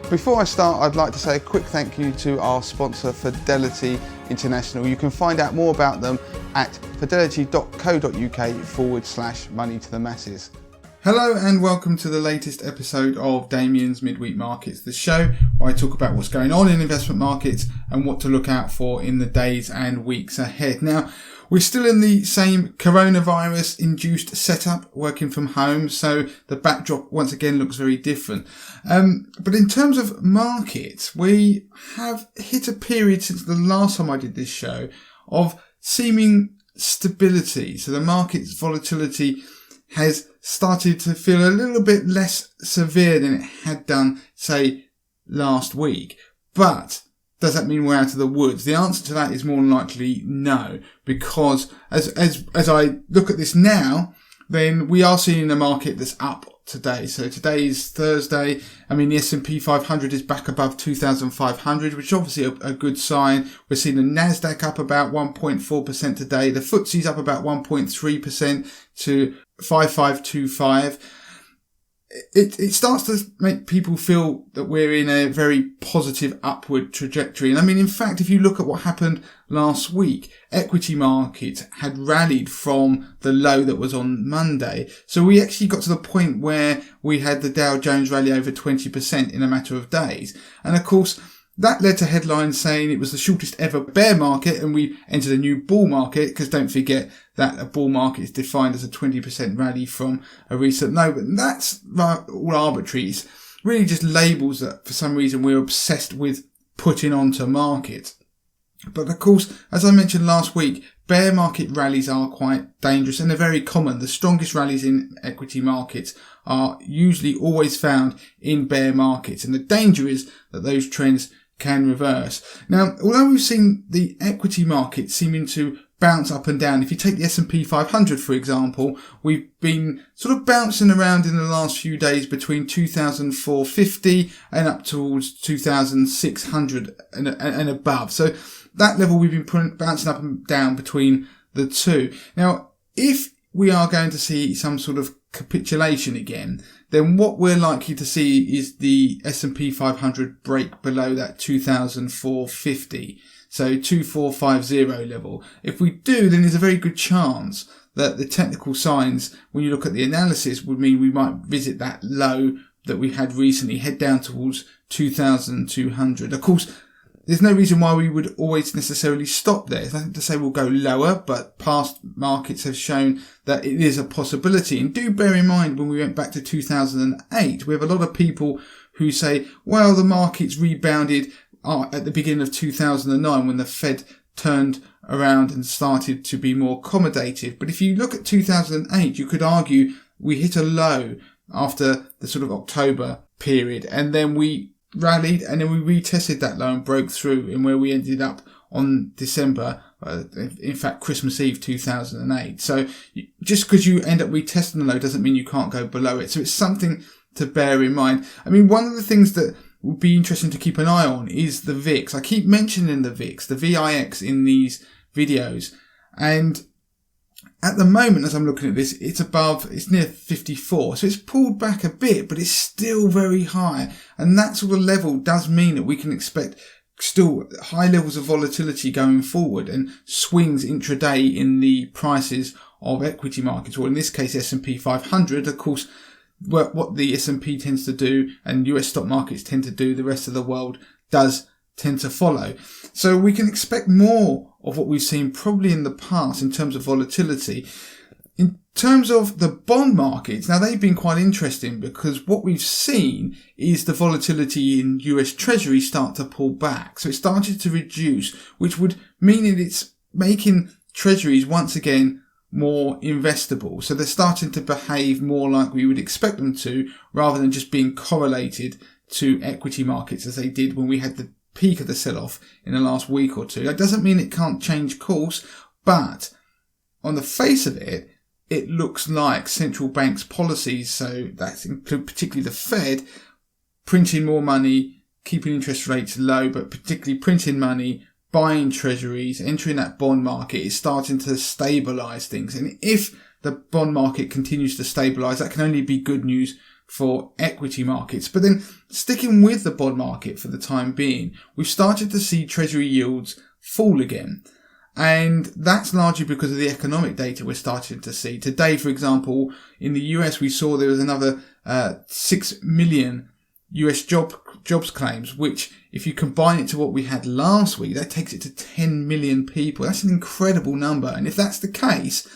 Before I start, I'd like to say a quick thank you to our sponsor, Fidelity International. You can find out more about them at fidelity.co.uk/money to the masses. Hello and welcome to the latest episode of Damien's Midweek Markets, the show where I talk about what's going on in investment markets and what to look out for in the days and weeks ahead. Now, we're still in the same coronavirus-induced setup, working from home, so the backdrop once again looks very different. But in terms of markets, we have hit a period since the last time I did this show of seeming stability. So the market's volatility has started to feel a little bit less severe than it had done, say, last week. But does that mean we're out of the woods? The answer to that is more than likely no, because as I look at this now, then we are seeing a market that's up today. So today is Thursday. I mean, the S&P 500 is back above 2,500, which is obviously a good sign. We're seeing the Nasdaq up about 1.4% today. The FTSE's up about 1.3% to 5525. It starts to make people feel that we're in a very positive upward trajectory. And I mean, in fact, if you look at what happened last week, equity markets had rallied from the low that was on Monday. So we actually got to the point where we had the Dow Jones rally over 20% in a matter of days. And of course, that led to headlines saying it was the shortest ever bear market and we entered a new bull market, because don't forget that a bull market is defined as a 20% rally from a recent low. But that's all arbitrary. It's really just labels that for some reason we're obsessed with putting onto markets. But of course, as I mentioned last week, bear market rallies are quite dangerous and they're very common. The strongest rallies in equity markets are usually always found in bear markets. And the danger is that those trends can reverse. Now, although we've seen the equity market seeming to bounce up and down, if you take the S&P 500, for example, we've been sort of bouncing around in the last few days between 2,450 and up towards 2,600 and above. So that level we've been bouncing up and down between the two. Now, if we are going to see some sort of capitulation again, then what we're likely to see is the S&P 500 break below that 2,450. So 2450 level. If we do, then there's a very good chance that the technical signs, when you look at the analysis, would mean we might visit that low that we had recently, head down towards 2,200. Of course, there's no reason why we would always necessarily stop there. It's nothing to say we'll go lower, but past markets have shown that it is a possibility. And do bear in mind, when we went back to 2008, we have a lot of people who say, well, the market's rebounded at the beginning of 2009 when the Fed turned around and started to be more accommodative. But if you look at 2008, you could argue we hit a low after the sort of October period, and then we rallied and then we retested that low and broke through, in where we ended up on December, in fact Christmas Eve 2008. So just because you end up retesting the low doesn't mean you can't go below it. So it's something to bear in mind. I mean, one of the things that would be interesting to keep an eye on is the VIX. I keep mentioning the VIX, the VIX, in these videos, and at the moment, as I'm looking at this, it's near 54. So it's pulled back a bit, but it's still very high. And that sort of level does mean that we can expect still high levels of volatility going forward and swings intraday in the prices of equity markets, or in this case, S&P 500. Of course, what the S&P tends to do and US stock markets tend to do, the rest of the world does tend to follow. So we can expect more of what we've seen probably in the past in terms of volatility. In terms of the bond markets, now they've been quite interesting, because what we've seen is the volatility in US Treasury start to pull back. So it started to reduce, which would mean that it's making Treasuries once again more investable. So they're starting to behave more like we would expect them to, rather than just being correlated to equity markets as they did when we had the peak of the sell-off in the last week or two. That doesn't mean it can't change course, but on the face of it, it looks like central banks' policies, so that include particularly the Fed, printing more money, keeping interest rates low, but particularly printing money, buying treasuries, entering that bond market, is starting to stabilise things. And if the bond market continues to stabilise, that can only be good news for equity markets. But then sticking with the bond market for the time being, we've started to see treasury yields fall again. And that's largely because of the economic data we're starting to see. Today, for example, in the US, we saw there was another 6 million US jobs claims, which if you combine it to what we had last week, that takes it to 10 million people. That's an incredible number. And if that's the case,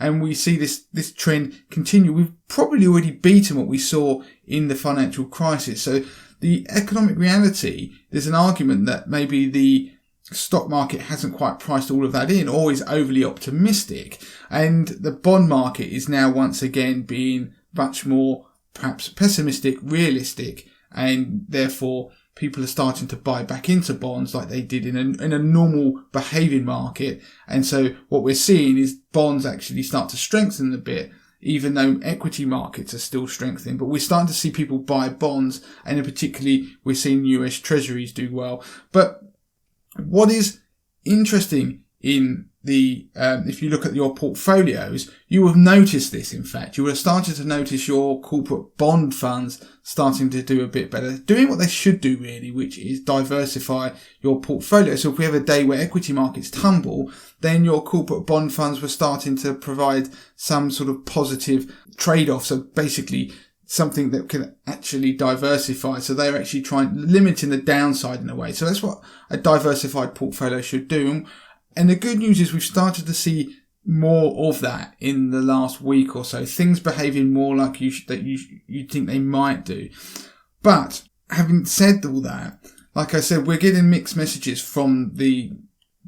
and we see this trend continue, we've probably already beaten what we saw in the financial crisis. So the economic reality, there's an argument that maybe the stock market hasn't quite priced all of that in, or is overly optimistic, and the bond market is now once again being much more perhaps pessimistic, realistic, and therefore people are starting to buy back into bonds like they did in a normal behaving market. And so what we're seeing is bonds actually start to strengthen a bit, even though equity markets are still strengthening. But we're starting to see people buy bonds, and in particularly we're seeing US treasuries do well. But what is interesting in the, if you look at your portfolios, you will have noticed this. In fact, you will have started to notice your corporate bond funds starting to do a bit better, doing what they should do really, which is diversify your portfolio. So if we have a day where equity markets tumble, then your corporate bond funds were starting to provide some sort of positive trade-off. So basically something that can actually diversify. So they're actually limiting the downside in a way. So that's what a diversified portfolio should do. And the good news is we've started to see more of that in the last week or so. Things behaving more like you think they might do. But having said all that, like I said, we're getting mixed messages from the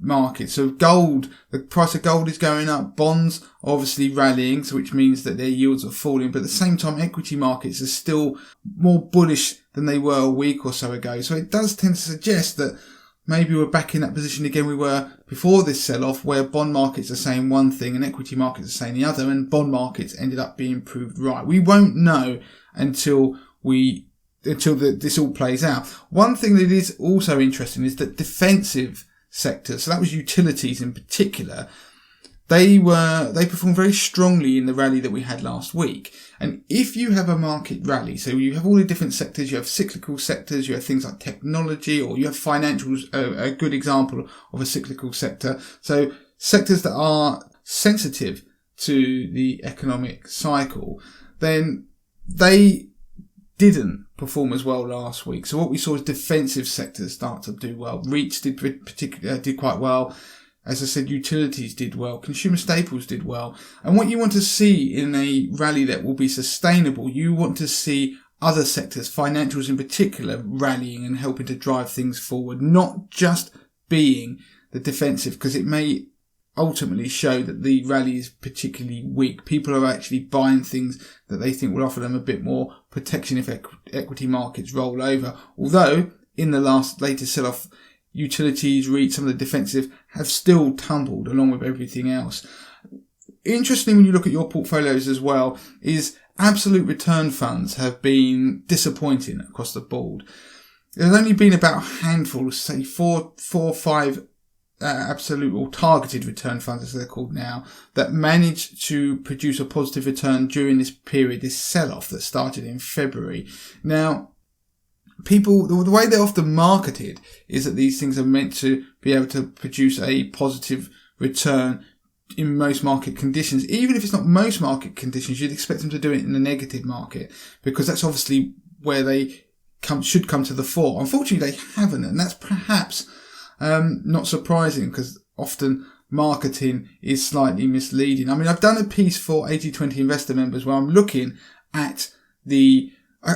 market. So gold, the price of gold is going up, bonds obviously rallying, so which means that their yields are falling, but at the same time equity markets are still more bullish than they were a week or so ago. So it does tend to suggest that maybe we're back in that position again we were before this sell-off, where bond markets are saying one thing and equity markets are saying the other, and bond markets ended up being proved right. We won't know until this all plays out. One thing that is also interesting is that defensive sectors, so that was utilities in particular, they performed very strongly in the rally that we had last week. And if you have a market rally, so you have all the different sectors, you have cyclical sectors, you have things like technology, or you have financials, a good example of a cyclical sector. So sectors that are sensitive to the economic cycle, then they didn't perform as well last week. So what we saw is defensive sectors start to do well. REITs did quite well. As I said, utilities did well. Consumer staples did well. And what you want to see in a rally that will be sustainable, you want to see other sectors, financials in particular, rallying and helping to drive things forward, not just being the defensive, because it may ultimately show that the rally is particularly weak. People are actually buying things that they think will offer them a bit more protection if equity markets roll over. Although in the latest sell-off, utilities, REITs, some of the defensive have still tumbled along with everything else. Interesting when you look at your portfolios as well is absolute return funds have been disappointing across the board. There's only been about a handful, say four or five absolute or targeted return funds, as they're called now, that managed to produce a positive return during this period, this sell-off that started in February. Now, people, the way they're often marketed is that these things are meant to be able to produce a positive return in most market conditions. Even if it's not most market conditions, you'd expect them to do it in a negative market, because that's obviously where they should come to the fore. Unfortunately, they haven't, and that's perhaps not surprising, because often marketing is slightly misleading. I mean, I've done a piece for 80/20 investor members where I'm looking at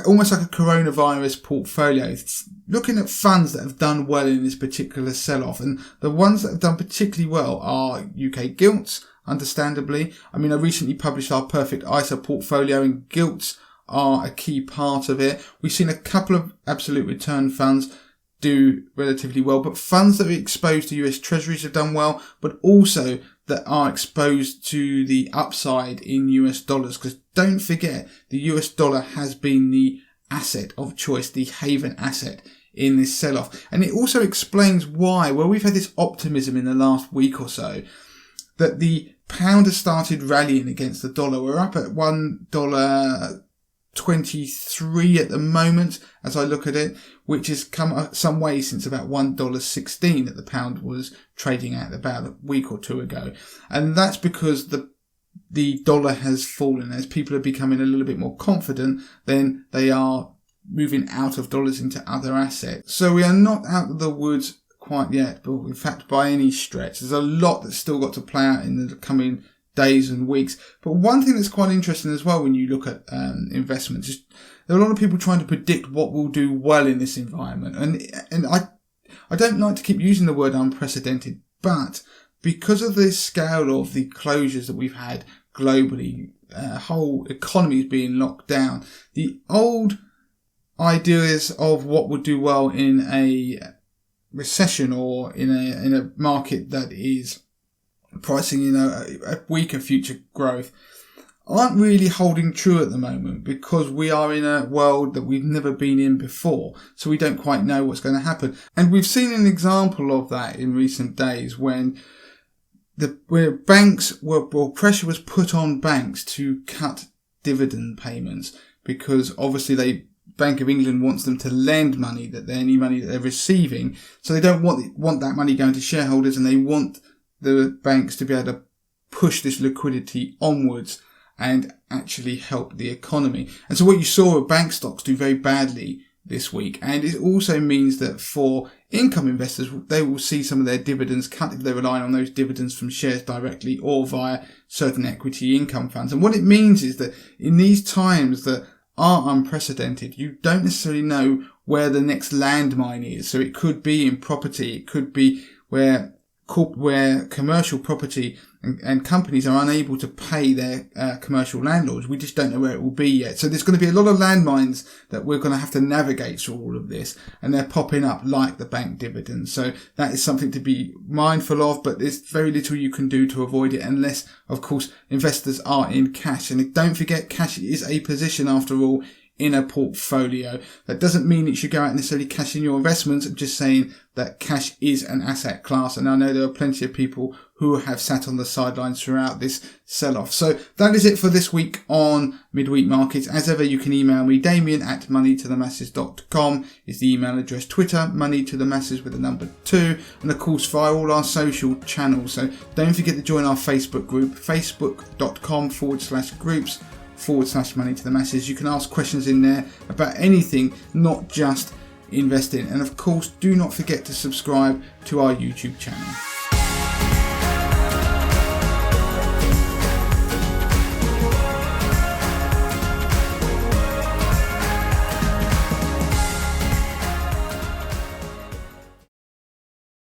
almost like a coronavirus portfolio. It's looking at funds that have done well in this particular sell-off. And the ones that have done particularly well are UK gilts, understandably. I mean, I recently published our Perfect ISA portfolio, and gilts are a key part of it. We've seen a couple of absolute return funds do relatively well, but funds that are exposed to US treasuries have done well, but also that are exposed to the upside in US dollars, because don't forget, the US dollar has been the asset of choice, the haven asset in this sell-off. And it also explains why, where we've had this optimism in the last week or so, that the pound has started rallying against the dollar. We're up at $1.20 $1.23 at the moment as I look at it, which has come some way since about $1.16 that the pound was trading at about a week or two ago. And that's because the dollar has fallen. As people are becoming a little bit more confident, then they are moving out of dollars into other assets. So we are not out of the woods quite yet, but in fact by any stretch. There's a lot that's still got to play out in the coming days and weeks. But one thing that's quite interesting as well when you look at investments is there are a lot of people trying to predict what will do well in this environment. And I don't like to keep using the word unprecedented, but because of the scale of the closures that we've had globally, whole economies being locked down, the old ideas of what would do well in a recession or in a market that is pricing in a weaker future growth aren't really holding true at the moment, because we are in a world that we've never been in before, so we don't quite know what's going to happen. And we've seen an example of that in recent days when pressure was put on banks to cut dividend payments, because obviously Bank of England wants them to lend money, any money that they're receiving, so they don't want that money going to shareholders, and they want the banks to be able to push this liquidity onwards and actually help the economy. And so what you saw with bank stocks do very badly this week, and it also means that for income investors, they will see some of their dividends cut if they're relying on those dividends from shares directly or via certain equity income funds. And what it means is that in these times that are unprecedented, you don't necessarily know where the next landmine is. So it could be in property, it could be where commercial property and companies are unable to pay their commercial landlords. We just don't know where it will be yet. So there's going to be a lot of landmines that we're going to have to navigate through all of this, and they're popping up like the bank dividends. So that is something to be mindful of, but there's very little you can do to avoid it unless, of course, investors are in cash. And don't forget, cash is a position after all in a portfolio. That doesn't mean it should go out and necessarily cash in your investments. I'm just saying that cash is an asset class, and I know there are plenty of people who have sat on the sidelines throughout this sell-off. So that is it for this week on Midweek Markets. As ever, you can email me, Damien@moneytothemasses.com is the email address. Twitter, moneytothemasses with the number 2, and of course via all our social channels. So don't forget to join our Facebook group, facebook.com/groups/money to the masses. You can ask questions in there about anything, not just investing. And of course, do not forget to subscribe to our YouTube channel.